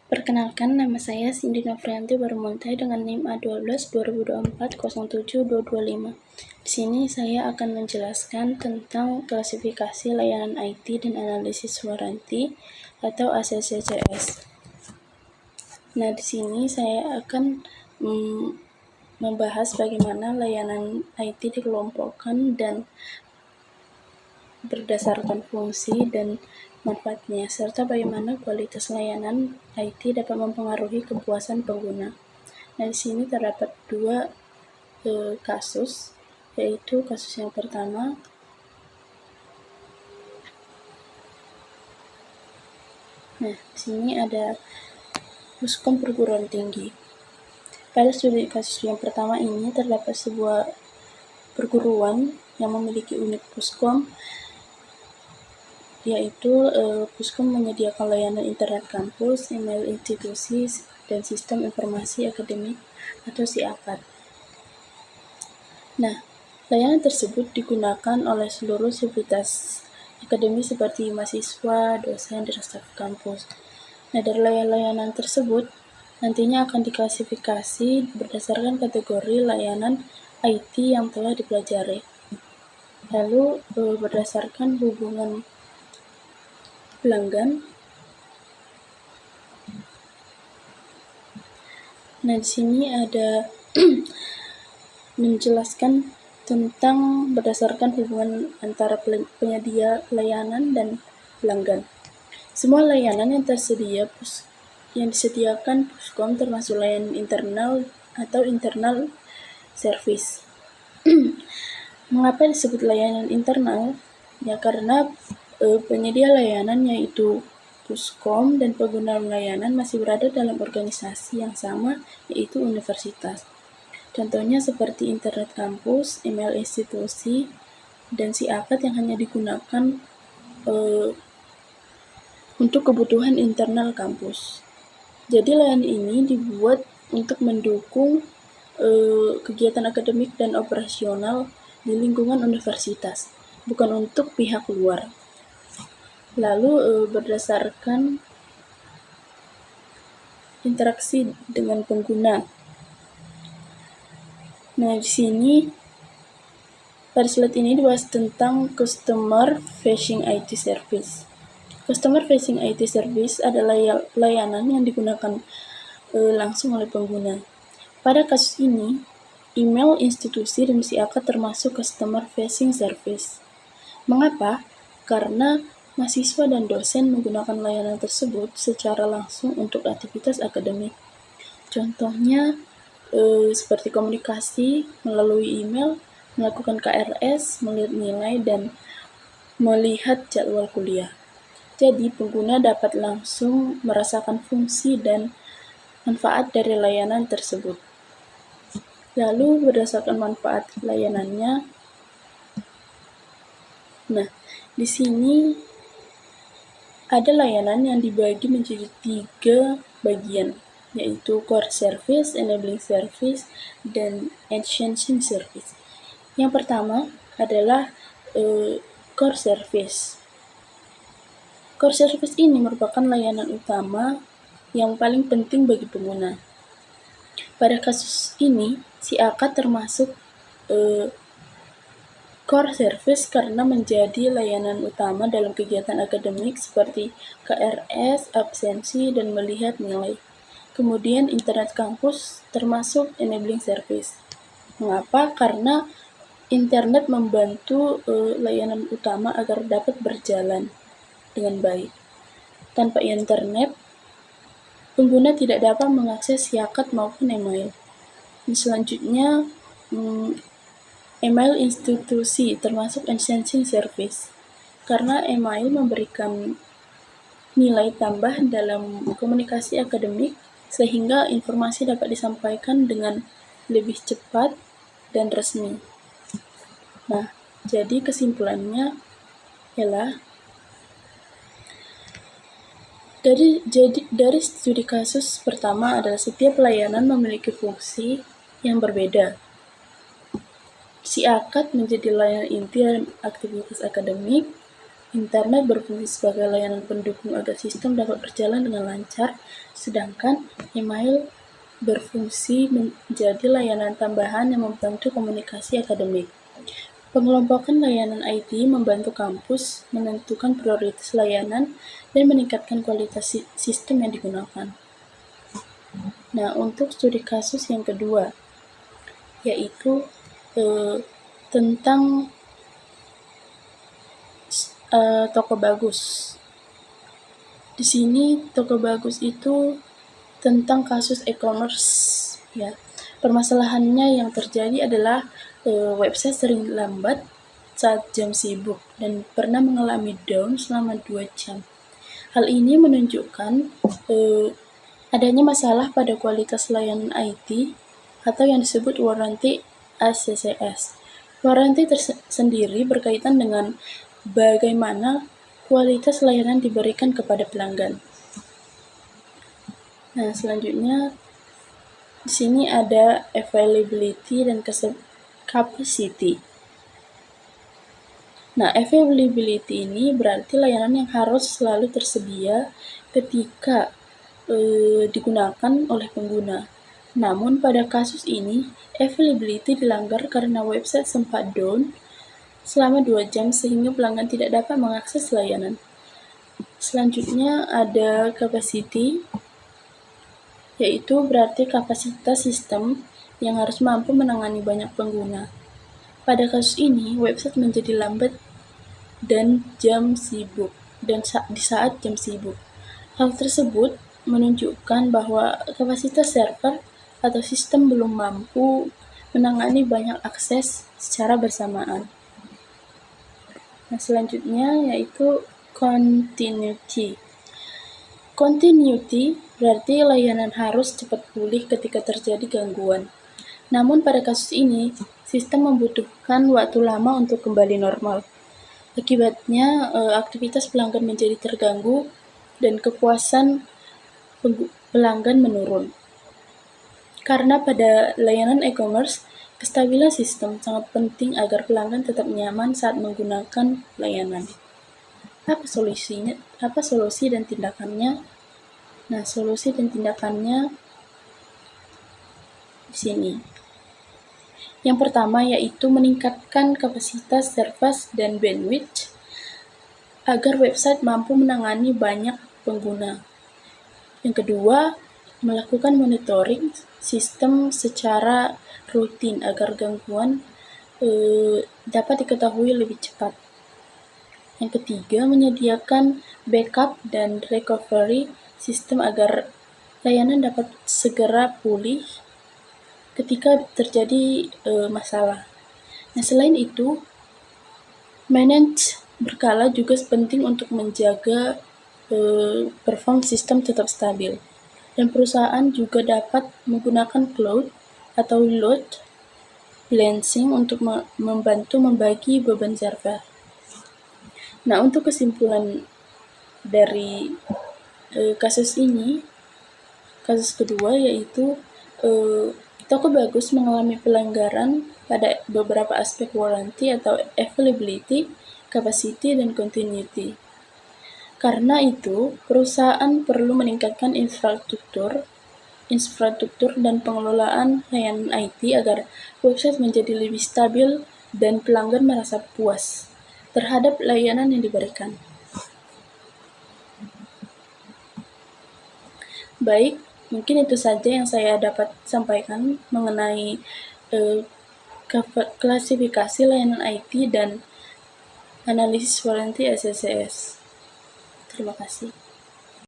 Perkenalkan, nama saya Cindy Novrianti Barmontai dengan NIM A12 2024 07225. Di sini saya akan menjelaskan tentang klasifikasi layanan IT dan analisis waranti atau ACCCS. Nah, di sini saya akan membahas bagaimana layanan IT dikelompokkan dan berdasarkan fungsi dan manfaatnya, serta bagaimana kualitas layanan IT dapat mempengaruhi kepuasan pengguna. Nah, di sini terdapat dua kasus, yaitu kasus yang pertama, nah, di sini ada Puskom perguruan tinggi. Pada studi kasus yang pertama ini terdapat sebuah perguruan yang memiliki unit Puskom, yaitu Puskom menyediakan layanan internet kampus, email institusi, dan sistem informasi akademik atau SIAKAD. Nah, layanan tersebut digunakan oleh seluruh sivitas akademis seperti mahasiswa, dosen, dan staf kampus. Nah, dari layanan tersebut nantinya akan diklasifikasi berdasarkan kategori layanan IT yang telah dipelajari. Lalu berdasarkan hubungan pelanggan. Nah, di sini ada menjelaskan tentang berdasarkan hubungan antara penyedia layanan dan pelanggan. Semua layanan yang disediakan Puskom termasuk layanan internal atau internal service. Mengapa disebut layanan internal? Ya, karena penyedia layanan yaitu Puskom dan pengguna layanan masih berada dalam organisasi yang sama, yaitu universitas. Contohnya seperti internet kampus, email institusi, dan SIAKAD yang hanya digunakan untuk kebutuhan internal kampus. Jadi layanan ini dibuat untuk mendukung kegiatan akademik dan operasional di lingkungan universitas, bukan untuk pihak luar. Lalu berdasarkan interaksi dengan pengguna. Nah, di sini pada slide ini dibahas tentang Customer Facing IT Service. Customer Facing IT Service adalah layanan yang digunakan langsung oleh pengguna. Pada kasus ini, email institusi dan SIAKAD termasuk Customer Facing Service. Mengapa? Karena mahasiswa dan dosen menggunakan layanan tersebut secara langsung untuk aktivitas akademik. Contohnya seperti komunikasi melalui email, melakukan KRS, melihat nilai, dan melihat jadwal kuliah. Jadi, pengguna dapat langsung merasakan fungsi dan manfaat dari layanan tersebut. Lalu, berdasarkan manfaat layanannya, nah, di sini ada layanan yang dibagi menjadi 3 bagian, yaitu Core Service, Enabling Service, dan Enhancing Service. Yang pertama adalah Core Service. Core Service ini merupakan layanan utama yang paling penting bagi pengguna. Pada kasus ini, SIAKAD termasuk Core Service karena menjadi layanan utama dalam kegiatan akademik seperti KRS, absensi, dan melihat nilai. Kemudian internet kampus termasuk Enabling Service. Mengapa? Karena internet membantu layanan utama agar dapat berjalan dengan baik. Tanpa internet, pengguna tidak dapat mengakses SIAKAD maupun email. Dan selanjutnya, email institusi termasuk Enhancing Service, karena email memberikan nilai tambah dalam komunikasi akademik sehingga informasi dapat disampaikan dengan lebih cepat dan resmi. Nah, jadi kesimpulannya ialah dari studi kasus pertama adalah setiap layanan memiliki fungsi yang berbeda. SIAKAD menjadi layanan inti dalam aktivitas akademik, Internet berfungsi sebagai layanan pendukung agar sistem dapat berjalan dengan lancar, sedangkan email berfungsi menjadi layanan tambahan yang membantu komunikasi akademik. Pengelompokan layanan IT membantu kampus menentukan prioritas layanan dan meningkatkan kualitas sistem yang digunakan. Nah, untuk studi kasus yang kedua, yaitu tentang toko bagus. Di sini toko bagus itu tentang kasus e-commerce, ya. Permasalahannya yang terjadi adalah website sering lambat saat jam sibuk dan pernah mengalami down selama 2 jam. Hal ini menunjukkan adanya masalah pada kualitas layanan IT atau yang disebut warranty ACCS. Warranty tersendiri berkaitan dengan bagaimana kualitas layanan diberikan kepada pelanggan. Nah, selanjutnya di sini ada availability dan capacity. Nah, availability ini berarti layanan yang harus selalu tersedia ketika digunakan oleh pengguna. Namun pada kasus ini, availability dilanggar karena website sempat down selama 2 jam sehingga pelanggan tidak dapat mengakses layanan. Selanjutnya ada capacity, yaitu berarti kapasitas sistem yang harus mampu menangani banyak pengguna. Pada kasus ini, website menjadi lambat dan di saat jam sibuk. Hal tersebut menunjukkan bahwa kapasitas server atau sistem belum mampu menangani banyak akses secara bersamaan. Nah, selanjutnya yaitu continuity. Continuity berarti layanan harus cepat pulih ketika terjadi gangguan. Namun pada kasus ini, sistem membutuhkan waktu lama untuk kembali normal. Akibatnya, aktivitas pelanggan menjadi terganggu dan kepuasan pelanggan menurun. Karena pada layanan e-commerce, kestabilan sistem sangat penting agar pelanggan tetap nyaman saat menggunakan layanan. Apa solusi dan tindakannya? Nah, solusi dan tindakannya di sini. Yang pertama yaitu meningkatkan kapasitas server dan bandwidth agar website mampu menangani banyak pengguna. Yang kedua, melakukan monitoring sistem secara rutin agar gangguan dapat diketahui lebih cepat. Yang ketiga, menyediakan backup dan recovery sistem agar layanan dapat segera pulih ketika terjadi masalah. Nah, selain itu, manage berkala juga penting untuk menjaga perform sistem tetap stabil. Dan perusahaan juga dapat menggunakan cloud atau load balancing untuk membantu membagi beban server. Nah, untuk kesimpulan dari kasus ini, kasus kedua yaitu toko bagus mengalami pelanggaran pada beberapa aspek warranty atau availability, capacity, dan continuity. Karena itu, perusahaan perlu meningkatkan infrastruktur dan pengelolaan layanan IT agar website menjadi lebih stabil dan pelanggan merasa puas terhadap layanan yang diberikan. Baik, mungkin itu saja yang saya dapat sampaikan mengenai klasifikasi layanan IT dan analisis warranty ACCS. Terima kasih.